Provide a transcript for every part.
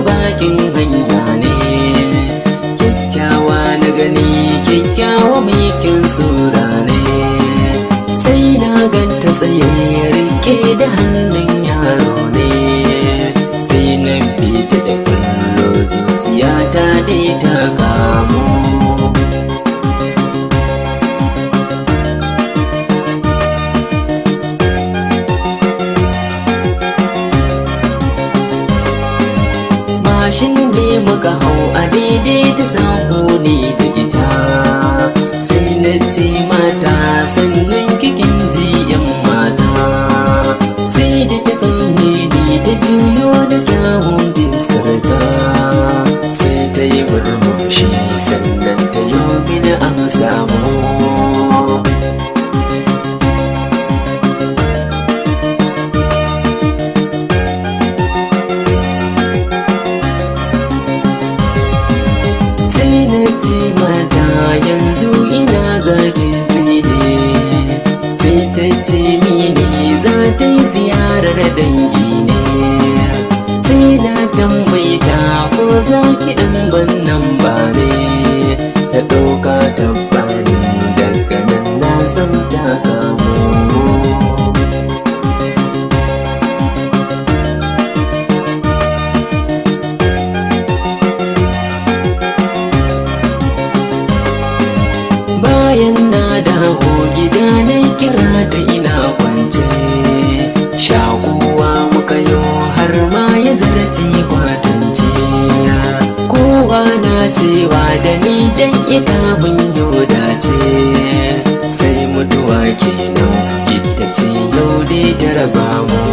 bakin hanya ne, kyakkyawa na gani, kyakkyawa mikin sura ne. Sai na ganta tsaye rike da hannun yaro ne, sai na bi ta da kallo zuciyata dai ta kamo. Mashin ne muka hau a daidai ta sahu ne da ita, sai na ce mata sannan kikin ji yan mata, sai da ta kalle ni ta juyo da kyawun biskarta, sai ta yi murmushi sannan ta yi mini amsa mu. Yanzu ina zaki ce ne, sai ta ce mini za ta yi ziyarar dangi ne, sai na tambayi ta ko za ki ɗan bannan ba ne, ta ɗauka tabbani daga nan na san ta kamo. Bayan na dawo gida na kira ta ina kwance, shakuwa muka yo har ma ya zarce kwatance, kowa na cewa da ni dan ita mun yo dace, sai mutuwa kenan ita ce yau dai ta raba mu.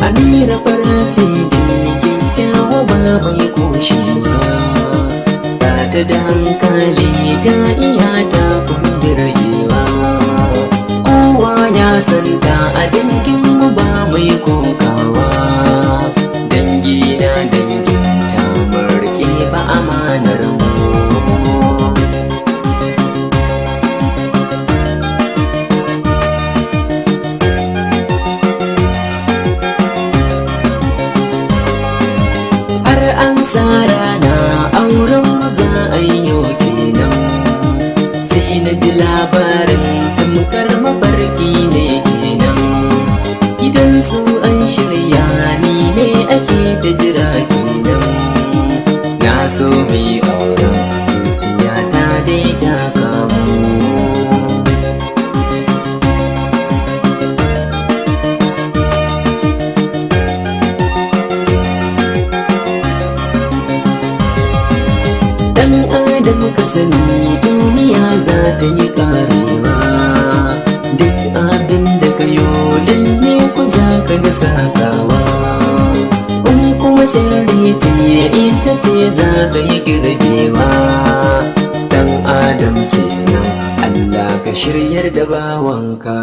Amira fara ce da kyakkyawa ba mai koshi ba, ta da hankali ta iya ta birgewa, kowa ya santa a danginmu ba mai kokawa, dangi na dangin ta marke ba amanar mu. Tsara na auren za a yi kenan, sai na ji labarin tamkar mafarki ne kenan, gidan su an shirya ni ne ake ta jira kenan, na so mai auren zuciya ta dai ta kamo. Dan adam ka sani duniya za ta yi karewa, duk abin da ka yo lalle ku za ka ga sakawa, in kuma sharri ce ita ce za ka yi girbewa. Dan adam kenan Allah ka shiryar da bawanka.